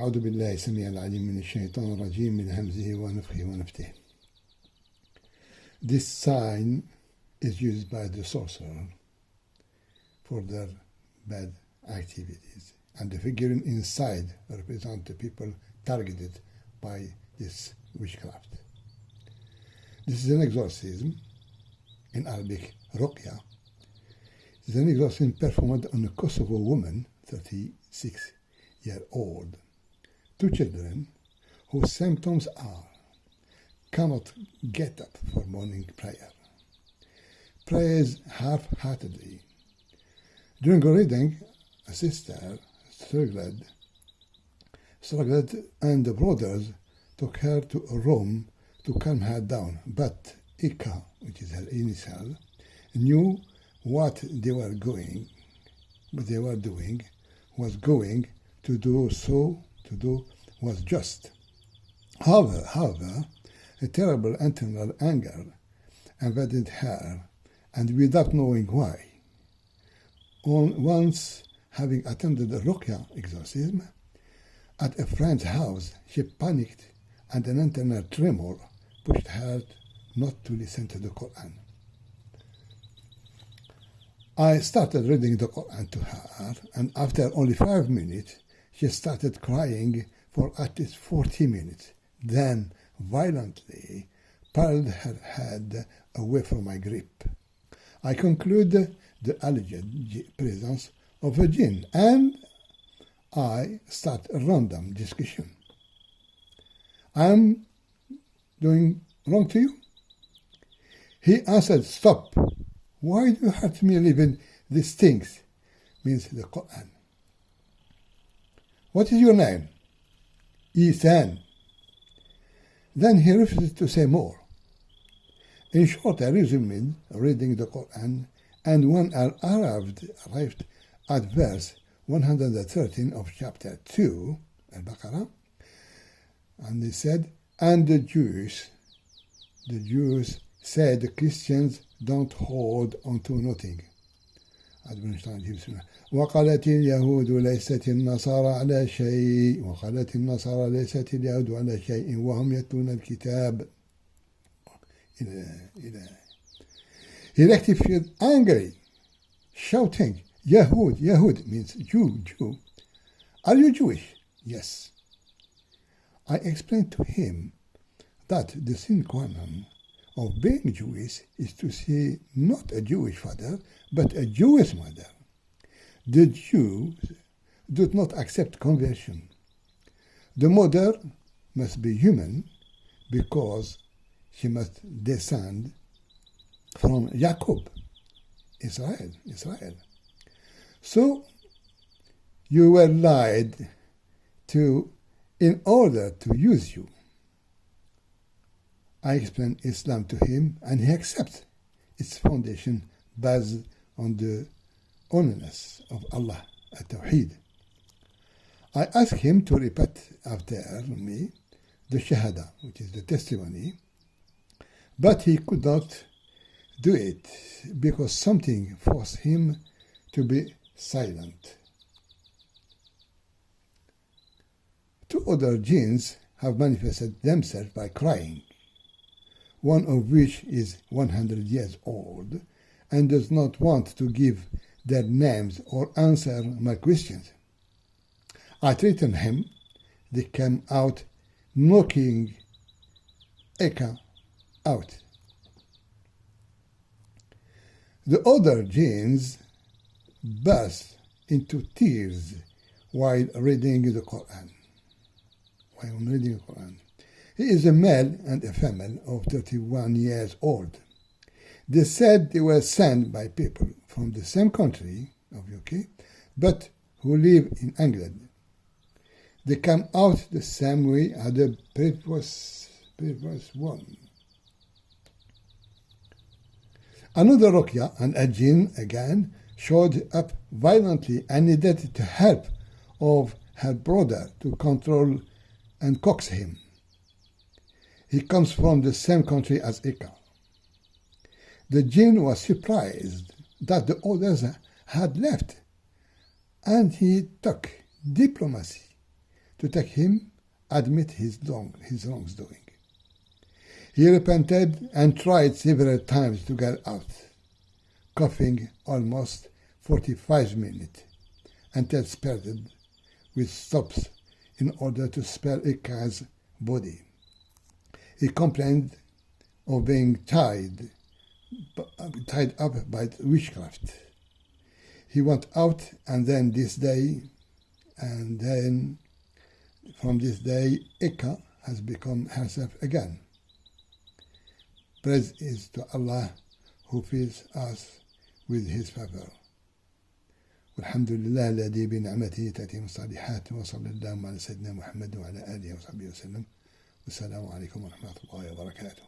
أعوذ بالله السميع العليم من الشيطان الرجيم من همزه ونفخه ونفثه. This sign is used by the sorcerer for their bad activities, and the figure inside represents the people targeted by this witchcraft. This is an exorcism, in Arabic ruqya. It is an exorcism performed on a Kosovo woman, 36-year-old, 2 children whose symptoms are cannot get up for morning prayer, prays half-heartedly. During a reading, a sister struggled, and the brothers took her to a room to calm her down. But Ika, which is her initial, knew what they were doing was going to do was just. However, a terrible internal anger invaded her, and without knowing why. Once having attended a ruqya exorcism at a friend's house, she panicked, and an internal tremor pushed her not to listen to the Quran. I started reading the Quran to her, and after only 5 minutes, she started crying for at least 40 minutes, then violently pulled her head away from my grip. I concluded the alleged presence of a jinn, and I start a random discussion. I'm doing wrong to you? He answered, stop. Why do you hurt me living these things? Means the Quran. What is your name? Ethan. Then he refused to say more. In short, I resumed reading the Quran, and when I arrived at verse 113 of chapter 2, Al-Baqarah, and he said, and the Jews said the Christians don't hold onto nothing. وقالت اليهود ليست النصارى على شيء وقالت النصارى ليست اليهود على شيء وهم يتلون الكتاب. He rectified angry, shouting, Yahud means Jew. Are you Jewish? Yes. I explained to him that the sine qua non of being Jewish is to see not a Jewish father, but a Jewish mother. The Jews do not accept conversion. The mother must be human because she must descend from Jacob, Israel. So you were lied to in order to use you. I explained Islam to him, and he accepts its foundation based on the oneness of Allah, at-Tawheed. I asked him to repeat after me the Shahada, which is the testimony, but he could not do it because something forced him to be silent. 2 other jinns have manifested themselves by crying, one of which is 100 years old and does not want to give their names or answer my questions. I threatened him. They came out knocking Eka out. The other jinns burst into tears while reading the Quran. He is a male and a female of 31 years old. They said they were sent by people from the same country of UK, but who live in England. They come out the same way as the previous one. Another Ruqya, and a jinn again, showed up violently and needed the help of her brother to control and coax him. He comes from the same country as Ika. The jinn was surprised that the others had left, and he took diplomacy to take him admit his wrongdoing. He repented and tried several times to get out, coughing almost 45 minutes until spared with stops in order to spare Ikka's body. He complained of being tied up by witchcraft. He went out and then from this day Ikka has become herself again. Praise is to Allah who fills us with his favor. والحمد لله الذي بنعمته تتم الصالحات وصلى الله على سيدنا محمد وعلى آله وصحبه وسلم والسلام عليكم ورحمة الله وبركاته.